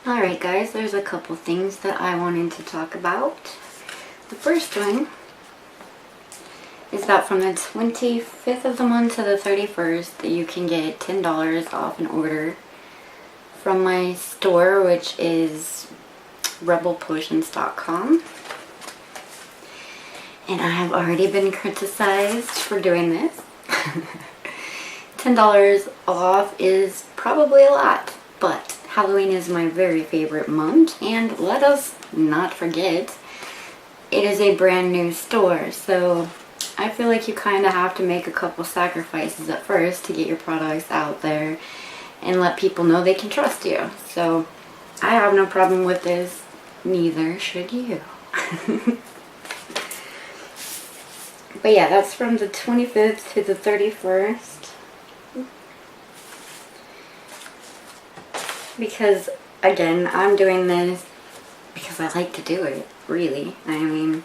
Alright guys, there's a couple things that I wanted to talk about. The first one is that from the 25th of the month to the 31st, you can get $10 off an order from my store, which is rebelpotions.com. And I have already been criticized for doing this. $10 off is probably a lot, but Halloween is my very favorite month, and let us not forget, it is a brand new store, so I feel like you kind of have to make a couple sacrifices at first to get your products out there and let people know they can trust you. So I have no problem with this, neither should you. But yeah, that's from the 25th to the 31st. Because, again, I'm doing this because I like to do it, really. I mean,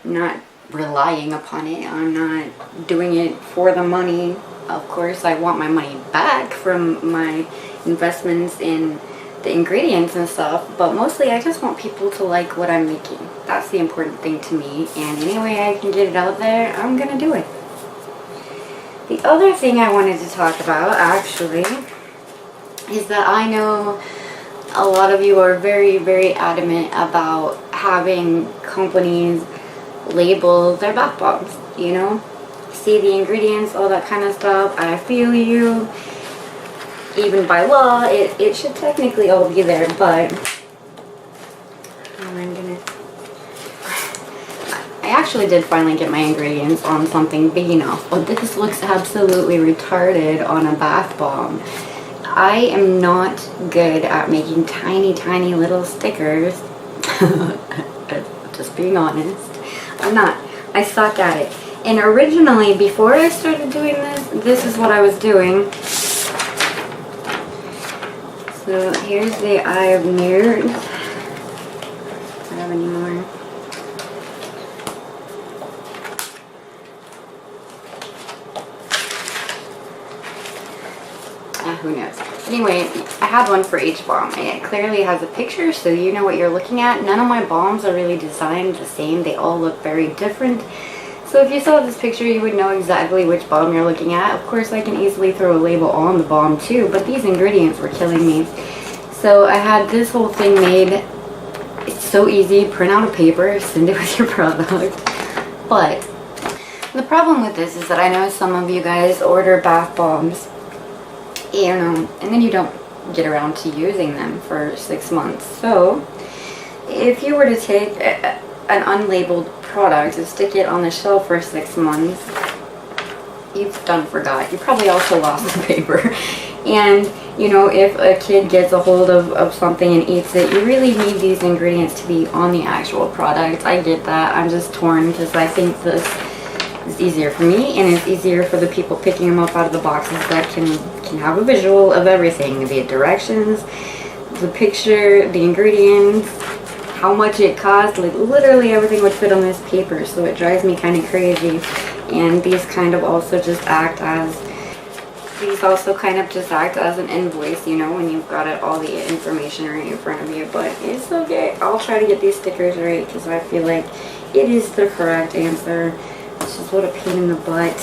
I'm not relying upon it. I'm not doing it for the money. Of course, I want my money back from my investments in the ingredients and stuff, but mostly I just want people to like what I'm making. That's the important thing to me, and any way I can get it out there, I'm gonna do it. The other thing I wanted to talk about, actually, is that I know a lot of you are very, very adamant about having companies label their bath bombs, you know? See the ingredients, all that kind of stuff. I feel you. Even by law, it should technically all be there, but I actually did finally get my ingredients on something big enough, but this looks absolutely retarded on a bath bomb. I am not good at making tiny, tiny little stickers. Just being honest. I'm not. I suck at it. And originally, before I started doing this is what I was doing. So here's the Eye of Nerd. Do I have any more? Who knows? Anyway, I had one for each bomb, and it clearly has a picture, so you know what you're looking at. None of my bombs are really designed the same. They all look very different. So if you saw this picture, you would know exactly which bomb you're looking at. Of course, I can easily throw a label on the bomb too, but these ingredients were killing me. So I had this whole thing made. It's so easy. Print out a paper, send it with your product. But the problem with this is that I know some of you guys order bath bombs, you know, and then you don't get around to using them for 6 months. So if you were to take an unlabeled product and stick it on the shelf for 6 months, you've done forgot. You probably also lost the paper. And, you know, if a kid gets a hold of something and eats it, you really need these ingredients to be on the actual product. I get that. I'm just torn because I think this is easier for me, and it's easier for the people picking them up out of the boxes that can have a visual of everything, be it directions, the picture, the ingredients, how much it costs. Like, literally everything would fit on this paper, so it drives me kind of crazy. And these kind of also just act as an invoice, you know, when you've got all the information right in front of you. But it's okay. I'll try to get these stickers right because I feel like it is the correct answer. It's just what a pain in the butt.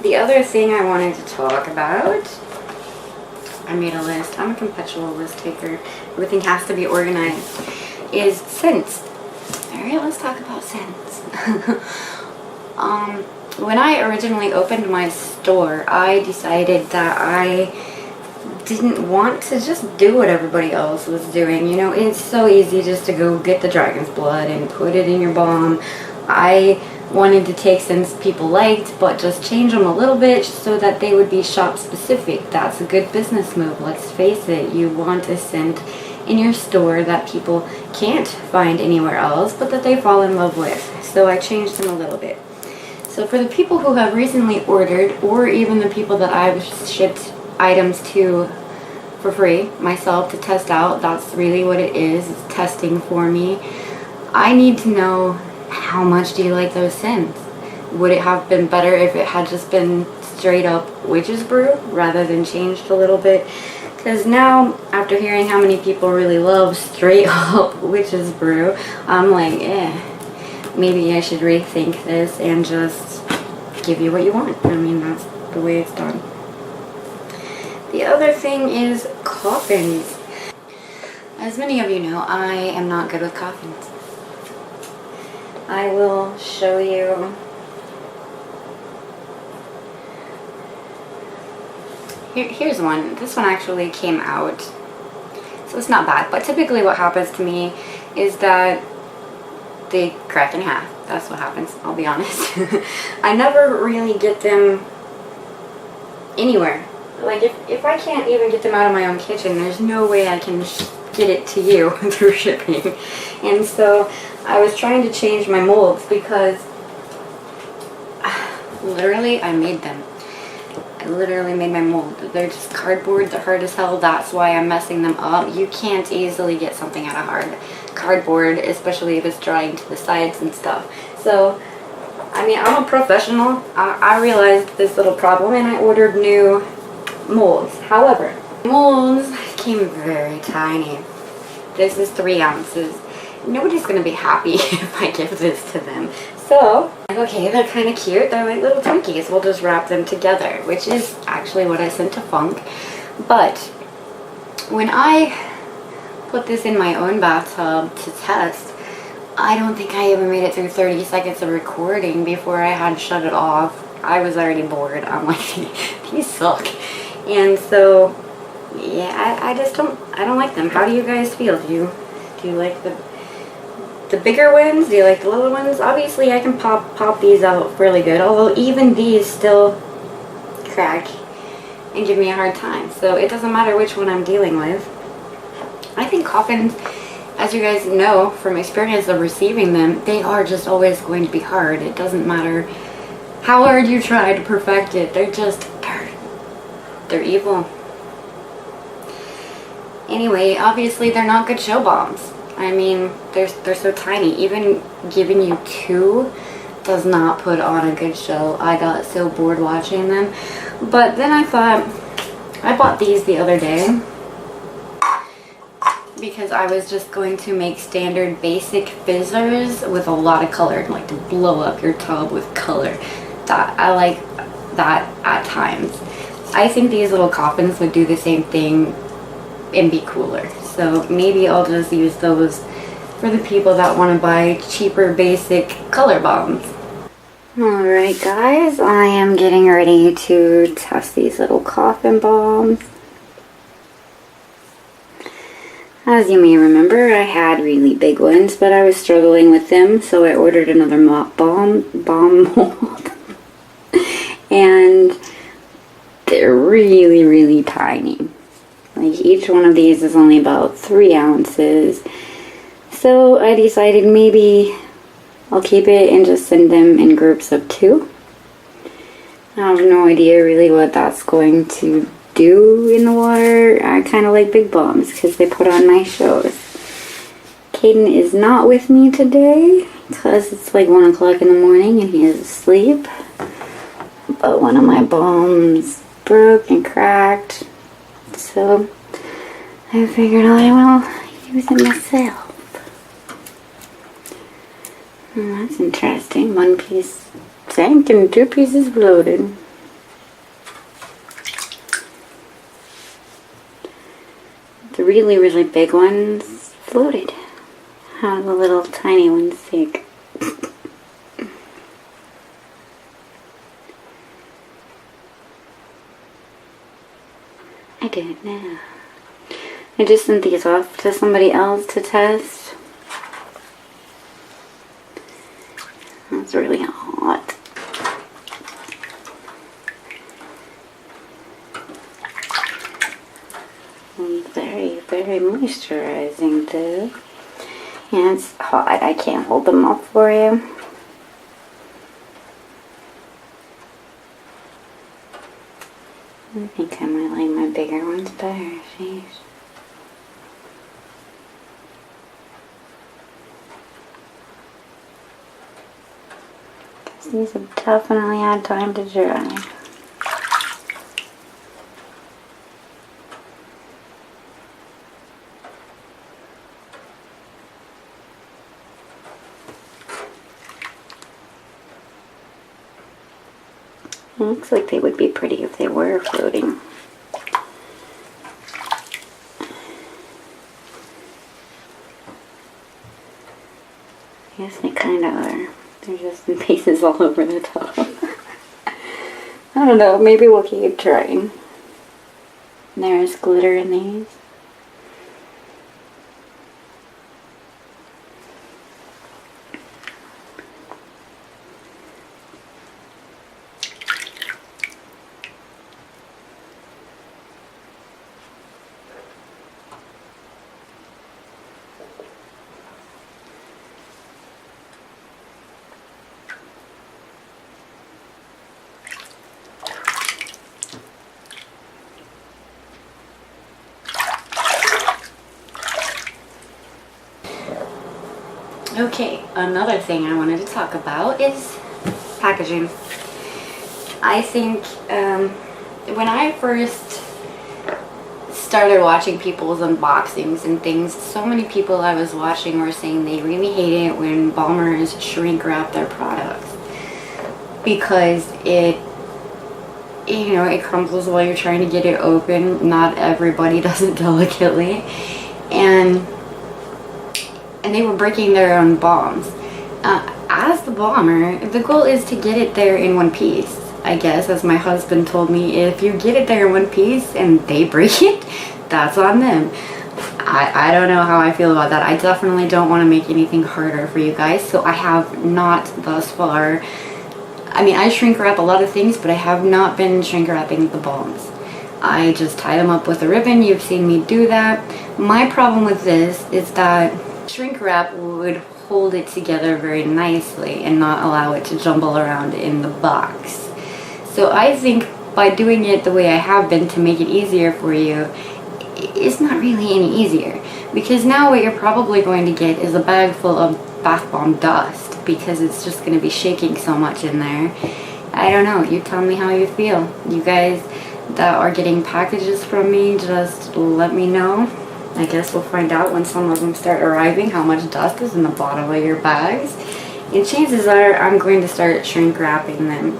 The other thing I wanted to talk about, I made a list. I'm a perpetual list taker. Everything has to be organized. Is scents. Alright, let's talk about scents. When I originally opened my store, I decided that I didn't want to just do what everybody else was doing. You know, it's so easy just to go get the dragon's blood and put it in your bomb. I wanted to take scents people liked, but just change them a little bit so that they would be shop specific. That's a good business move, let's face it. You want a scent in your store that people can't find anywhere else, but that they fall in love with. So I changed them a little bit. So for the people who have recently ordered, or even the people that I've shipped items to for free myself to test out, that's really what it is. It's testing for me. I need to know, how much do you like those scents? Would it have been better if it had just been straight up witch's brew rather than changed a little bit? Because now, after hearing how many people really love straight up witch's brew, I'm like, maybe I should rethink this and just give you what you want. I mean, that's the way it's done. The other thing is coffins. As many of you know, I am not good with coffins. I will show you. Here's one. This one actually came out, so it's not bad. But typically what happens to me is that they crack in half. That's what happens, I'll be honest. I never really get them anywhere. Like, if I can't even get them out of my own kitchen, there's no way I can get it to you through shipping. And so I was trying to change my molds because literally I made them. I literally made my mold. They're just cardboard. They're hard as hell. That's why I'm messing them up. You can't easily get something out of hard cardboard, especially if it's drying to the sides and stuff. So, I mean, I'm a professional. I realized this little problem and I ordered new molds. However, molds came very tiny. This is 3 ounces. Nobody's going to be happy if I give this to them. So, okay, they're kind of cute. They're like little Twinkies. We'll just wrap them together, which is actually what I sent to Funk. But when I put this in my own bathtub to test, I don't think I even made it through 30 seconds of recording before I had shut it off. I was already bored. I'm like, these suck. And so, yeah, I don't like them. How do you guys feel? Do you like the bigger ones? Do you like the little ones? Obviously, I can pop these out really good, although even these still crack and give me a hard time. So it doesn't matter which one I'm dealing with. I think coffins, as you guys know from experience of receiving them, they are just always going to be hard. It doesn't matter how hard you try to perfect it. They're evil. Anyway, obviously they're not good show bombs. I mean, they're so tiny. Even giving you 2 does not put on a good show. I got so bored watching them. But then I thought, I bought these the other day because I was just going to make standard basic fizzers with a lot of color, like to blow up your tub with color. I like that at times. I think these little coffins would do the same thing and be cooler. So maybe I'll just use those for the people that want to buy cheaper basic color bombs. Alright guys, I am getting ready to test these little coffin bombs. As you may remember, I had really big ones, but I was struggling with them, so I ordered another bomb mold. And they're really, really tiny. Like, each one of these is only about 3 ounces. So I decided maybe I'll keep it and just send them in groups of 2. I have no idea really what that's going to do in the water. I kind of like big bombs because they put on nice shows. Caden is not with me today because it's like 1 o'clock in the morning and he is asleep. But one of my bombs broke and cracked. So I figured I will use it myself. That's interesting. 1 piece sank and 2 pieces floated. The really, really big ones floated. How the little tiny ones sank. I don't know. I just sent these off to somebody else to test. It's really hot. Very, very moisturizing though. Yeah, it's hot. I can't hold them up for you. I think I might like my bigger ones better. Jeez. These have definitely had time to dry. It looks like they would be pretty if they were floating. Yes, they kind of are. They're just in pieces all over the top. I don't know, maybe we'll keep trying. There's glitter in these. Okay, another thing I wanted to talk about is packaging. I think when I first started watching people's unboxings and things, so many people I was watching were saying they really hate it when bombers shrink wrap their products because it crumbles while you're trying to get it open. Not everybody does it delicately, and they were breaking their own bombs. As the bomber, the goal is to get it there in one piece. I guess, as my husband told me, if you get it there in one piece and they break it, that's on them. I don't know how I feel about that. I definitely don't want to make anything harder for you guys, so I have not thus far. I mean, I shrink wrap a lot of things, but I have not been shrink wrapping the bombs. I just tie them up with a ribbon. You've seen me do that. My problem with this is that shrink wrap would hold it together very nicely and not allow it to jumble around in the box. So I think by doing it the way I have been to make it easier for you, it's not really any easier, because now what you're probably going to get is a bag full of bath bomb dust because it's just going to be shaking so much in there. I don't know, you tell me how you feel. You guys that are getting packages from me, just let me know. I guess we'll find out when some of them start arriving how much dust is in the bottom of your bags. And chances are I'm going to start shrink wrapping them.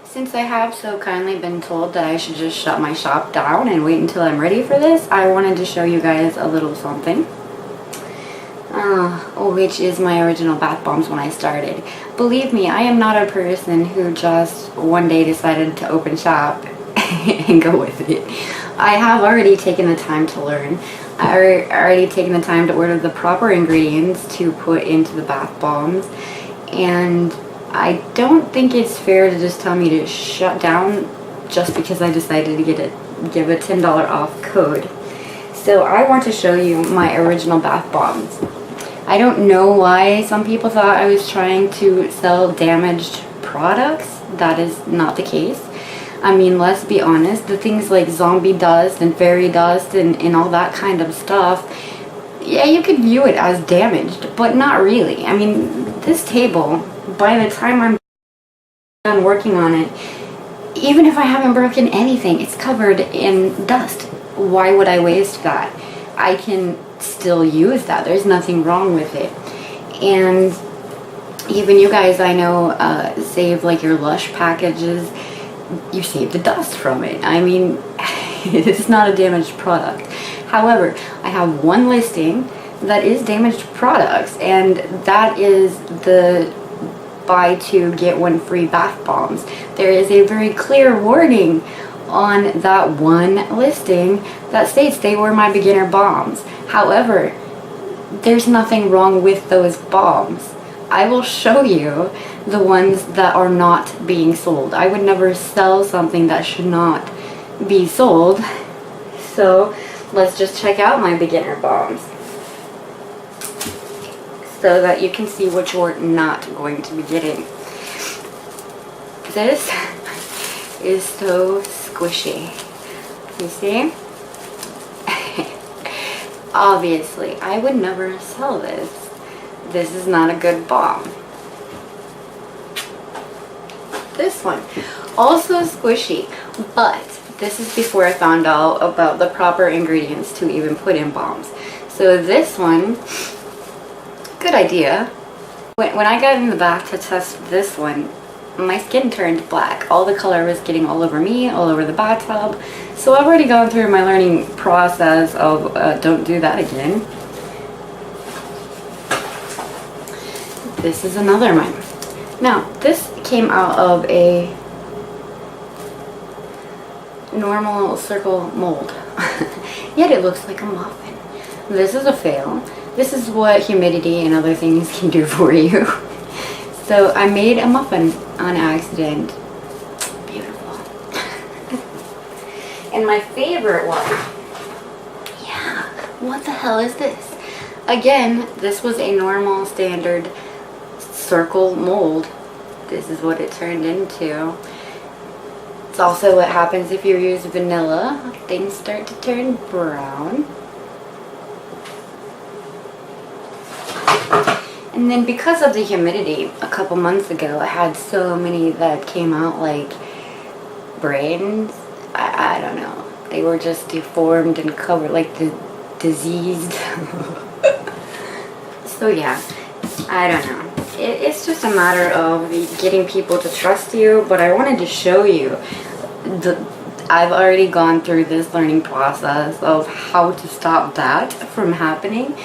Since I have so kindly been told that I should just shut my shop down and wait until I'm ready for this, I wanted to show you guys a little something. Which is my original bath bombs when I started. Believe me, I am not a person who just one day decided to open shop and go with it. I have already taken the time to learn. I already taken the time to order the proper ingredients to put into the bath bombs, and I don't think it's fair to just tell me to shut down just because I decided to give a $10 off code. So I want to show you my original bath bombs. I don't know why some people thought I was trying to sell damaged products. That is not the case. I mean, let's be honest, the things like zombie dust and fairy dust and all that kind of stuff, yeah, you could view it as damaged, but not really. I mean, this table, by the time I'm done working on it, even if I haven't broken anything, it's covered in dust. Why would I waste that? I can still use that. There's nothing wrong with it. And even you guys I know save like your Lush packages. You save the dust from it. I mean, it's not a damaged product. However, I have one listing that is damaged products, and that is the buy two get one free bath bombs. There is a very clear warning on that one listing that states they were my beginner bombs. However, there's nothing wrong with those bombs. I will show you the ones that are not being sold. I would never sell something that should not be sold. So let's just check out my beginner bombs so that you can see what you're not going to be getting. This is so squishy. You see? Obviously, I would never sell this. This is not a good bomb. This one, also squishy, but this is before I found out about the proper ingredients to even put in bombs. So this one, good idea. When I got in the back to test this one, my skin turned black. All the color was getting all over me, all over the bathtub. So I've already gone through my learning process of don't do that again. This is another one. Now, this came out of a normal circle mold. Yet it looks like a muffin. This is a fail. This is what humidity and other things can do for you. So I made a muffin on accident. Beautiful. And my favorite one. Yeah, what the hell is this? Again, this was a normal standard circle mold. This is what it turned into. It's also what happens if you use vanilla. Things start to turn brown. And then because of the humidity, a couple months ago, I had so many that came out like brains. I don't know. They were just deformed and covered, like the diseased. So yeah, I don't know. It's just a matter of getting people to trust you, but I wanted to show you I've already gone through this learning process of how to stop that from happening.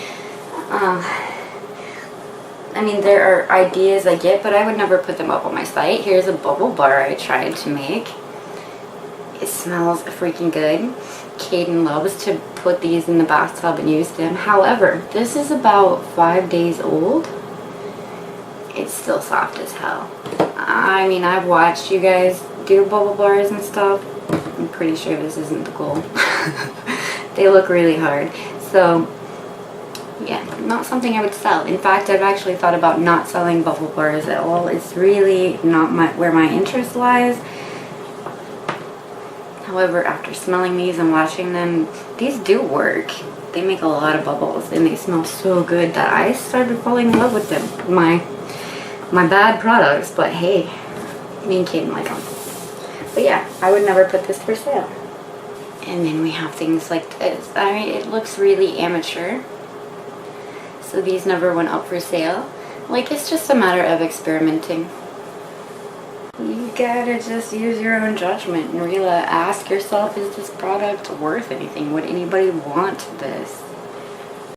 I mean, there are ideas I get, but I would never put them up on my site. Here's a bubble bar I tried to make. It smells freaking good. Caden loves to put these in the bathtub and use them. However, this is about 5 days old. It's still soft as hell. I mean, I've watched you guys do bubble bars and stuff. I'm pretty sure this isn't the goal. They look really hard. So, yeah, not something I would sell. In fact, I've actually thought about not selling bubble bars at all. It's really not where my interest lies. However, after smelling these and watching them, these do work. They make a lot of bubbles and they smell so good that I started falling in love with them. My bad products, but hey, me and Caden like them. But yeah, I would never put this for sale. And then we have things like this. I mean, it looks really amateur. So these never went up for sale. Like, it's just a matter of experimenting. You gotta just use your own judgment and really ask yourself, is this product worth anything? Would anybody want this?